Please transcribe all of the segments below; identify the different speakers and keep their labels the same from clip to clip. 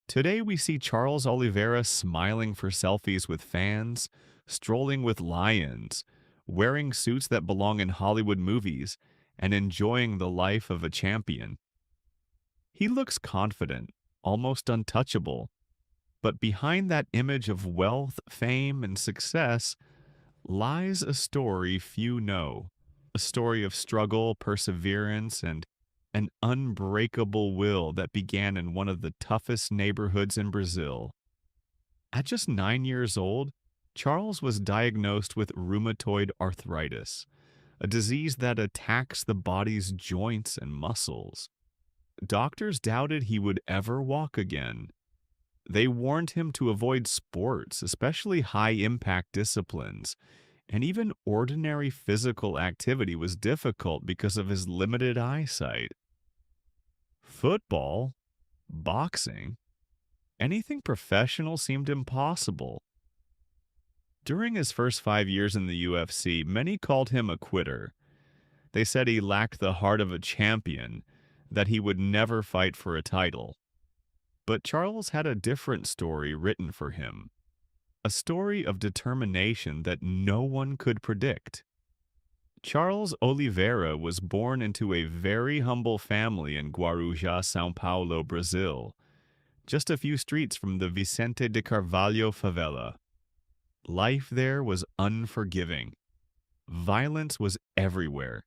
Speaker 1: Today we see Charles Oliveira smiling for selfies with fans, strolling with lions, wearing suits that belong in Hollywood movies, and enjoying the life of a champion. He looks confident, almost untouchable, but behind that image of wealth, fame, and success lies a story few know, a story of struggle, perseverance, and an unbreakable will that began in one of the toughest neighborhoods in Brazil. At just 9 years old, Charles was diagnosed with rheumatoid arthritis, a disease that attacks the body's joints and muscles. Doctors doubted he would ever walk again. They warned him to avoid sports, especially high impact disciplines, and even ordinary physical activity was difficult because of his limited eyesight. Football, boxing, anything professional seemed impossible. During his first 5 years in the UFC, many called him a quitter. They said he lacked the heart of a champion, that he would never fight for a title. But Charles had a different story written for him, a story of determination that no one could predict. Charles Oliveira was born into a very humble family in Guarujá, São Paulo, Brazil, just a few streets from the Vicente de Carvalho favela. Life there was unforgiving. Violence was everywhere.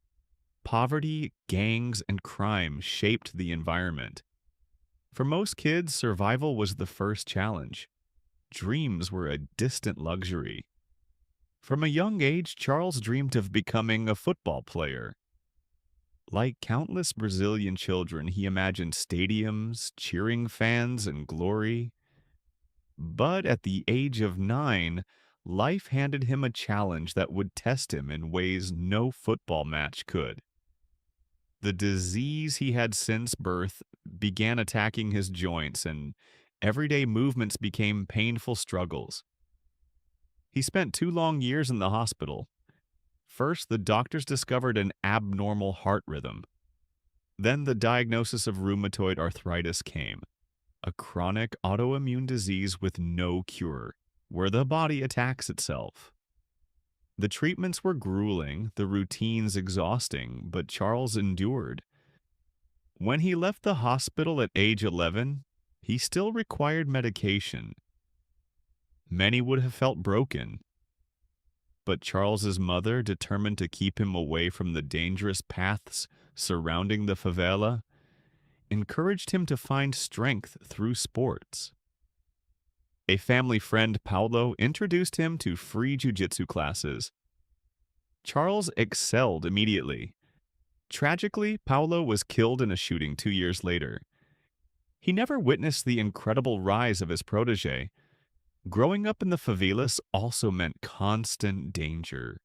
Speaker 1: Poverty, gangs, and crime shaped the environment. For most kids, survival was the first challenge. Dreams were a distant luxury. From a young age, Charles dreamed of becoming a football player. Like countless Brazilian children, he imagined stadiums, cheering fans, and glory. But at the age of 9, life handed him a challenge that would test him in ways no football match could. The disease he had since birth began attacking his joints, and everyday movements became painful struggles. He spent 2 long years in the hospital. First, the doctors discovered an abnormal heart rhythm. Then the diagnosis of rheumatoid arthritis came, a chronic autoimmune disease with no cure, where the body attacks itself. The treatments were grueling, the routines exhausting, but Charles endured. When he left the hospital at age 11, he still required medication. Many would have felt broken, but Charles's mother, determined to keep him away from the dangerous paths surrounding the favela, encouraged him to find strength through sports. A family friend, Paulo, introduced him to free jiu-jitsu classes. Charles excelled immediately. Tragically, Paulo was killed in a shooting 2 years later. He never witnessed the incredible rise of his protege. Growing up in the favelas also meant constant danger.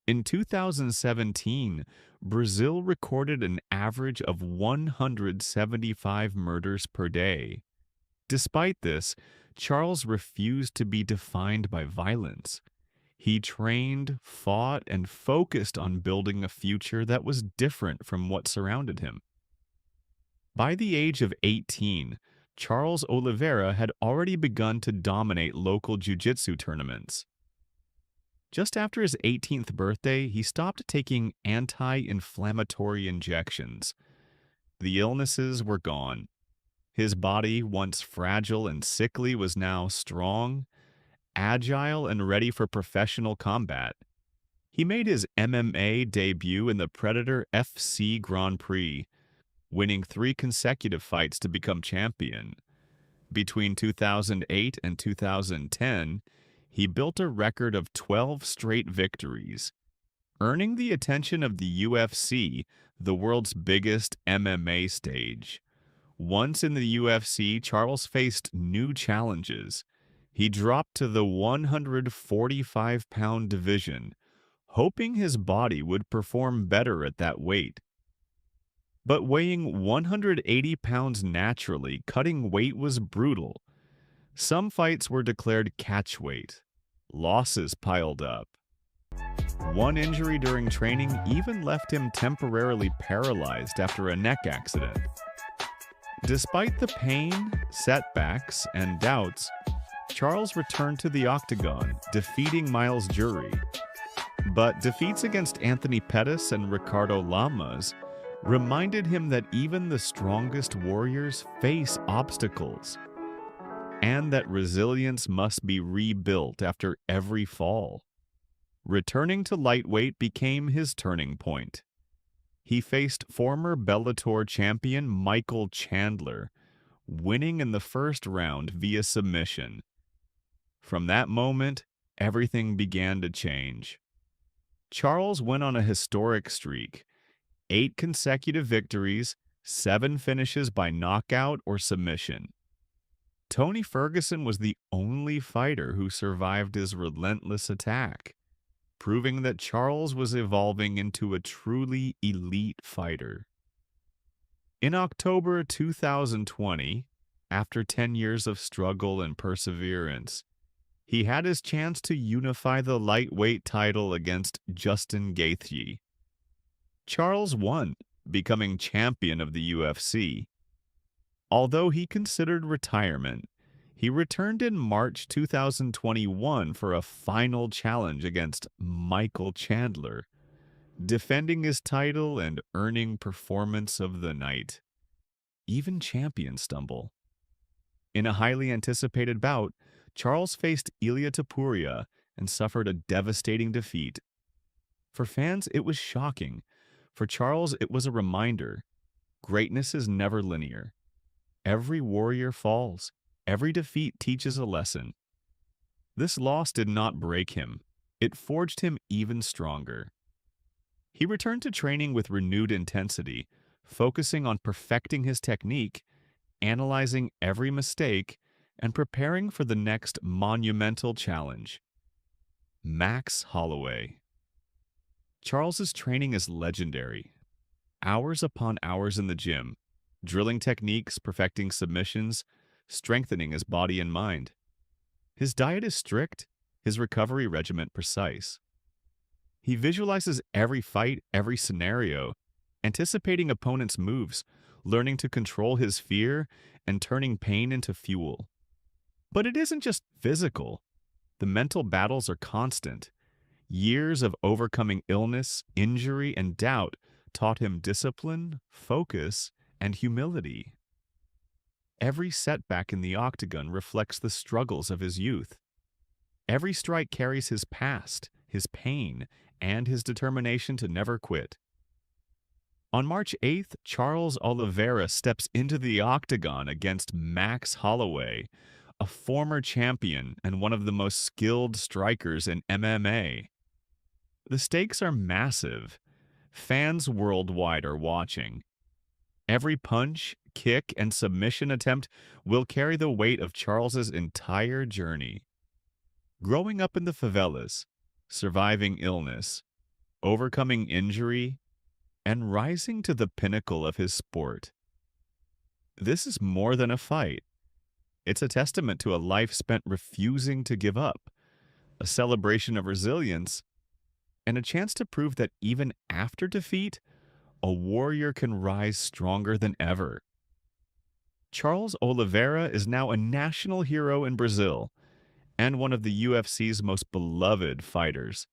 Speaker 1: In 2017, Brazil recorded an average of 175 murders per day. Despite this, Charles refused to be defined by violence. He trained, fought, and focused on building a future that was different from what surrounded him. By the age of 18, Charles Oliveira had already begun to dominate local jiu-jitsu tournaments. Just after his 18th birthday, he stopped taking anti-inflammatory injections. The illnesses were gone. His body, once fragile and sickly, was now strong, agile, and ready for professional combat. He made his MMA debut in the Predator FC Grand Prix, winning 3 consecutive fights to become champion. Between 2008 and 2010, he built a record of 12 straight victories, earning the attention of the UFC, the world's biggest MMA stage. Once in the UFC, Charles faced new challenges. He dropped to the 145-pound division, hoping his body would perform better at that weight. But weighing 180 pounds naturally, cutting weight was brutal. Some fights were declared catch weight. Losses piled up. One injury during training even left him temporarily paralyzed after a neck accident. Despite the pain, setbacks, and doubts, Charles returned to the octagon, defeating Miles Jury. But defeats against Anthony Pettis and Ricardo Lamas reminded him that even the strongest warriors face obstacles, and that resilience must be rebuilt after every fall. Returning to lightweight became his turning point. He faced former Bellator champion Michael Chandler, winning in the first round via submission. From that moment, everything began to change. Charles went on a historic streak: 8 consecutive victories, 7 finishes by knockout or submission. Tony Ferguson was the only fighter who survived his relentless attack, proving that Charles was evolving into a truly elite fighter. In October 2020, after 10 years of struggle and perseverance, he had his chance to unify the lightweight title against Justin Gaethje. Charles won, becoming champion of the UFC. Although he considered retirement, he returned in March 2021 for a final challenge against Michael Chandler, defending his title and earning Performance of the Night. Even champions stumble. In a highly anticipated bout, Charles faced Ilia Topuria and suffered a devastating defeat. For fans, it was shocking. For Charles, it was a reminder: greatness is never linear. Every warrior falls. Every defeat teaches a lesson. This loss did not break him. It forged him even stronger. He returned to training with renewed intensity, focusing on perfecting his technique, analyzing every mistake, and preparing for the next monumental challenge: Max Holloway. Charles's training is legendary. Hours upon hours in the gym, drilling techniques, perfecting submissions, strengthening his body and mind. His diet is strict, his recovery regimen precise. He visualizes every fight, every scenario, anticipating opponents' moves, learning to control his fear, and turning pain into fuel. But it isn't just physical. The mental battles are constant. Years of overcoming illness, injury, and doubt taught him discipline, focus, and humility. Every setback in the octagon reflects the struggles of his youth. Every strike carries his past, his pain, and his determination to never quit. On March 8th, Charles Oliveira steps into the octagon against Max Holloway, a former champion and one of the most skilled strikers in MMA. The stakes are massive. Fans worldwide are watching. Every punch, kick, and submission attempt will carry the weight of Charles's entire journey. Growing up in the favelas, surviving illness, overcoming injury, and rising to the pinnacle of his sport. This is more than a fight. It's a testament to a life spent refusing to give up, a celebration of resilience, and a chance to prove that even after defeat, a warrior can rise stronger than ever. Charles Oliveira is now a national hero in Brazil and one of the UFC's most beloved fighters.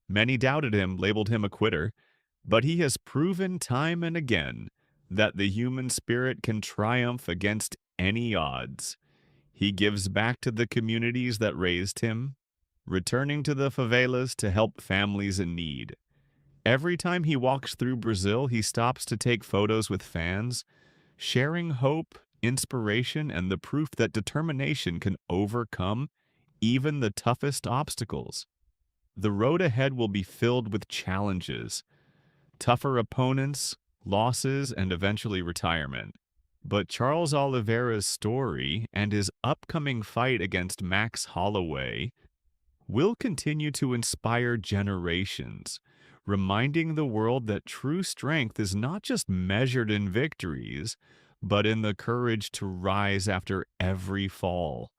Speaker 1: Many doubted him, labeled him a quitter, but he has proven time and again that the human spirit can triumph against any odds. He gives back to the communities that raised him, returning to the favelas to help families in need. Every time he walks through Brazil, he stops to take photos with fans, sharing hope, inspiration, and the proof that determination can overcome even the toughest obstacles. The road ahead will be filled with challenges, tougher opponents, losses, and eventually retirement. But Charles Oliveira's story and his upcoming fight against Max Holloway will continue to inspire generations, reminding the world that true strength is not just measured in victories, but in the courage to rise after every fall.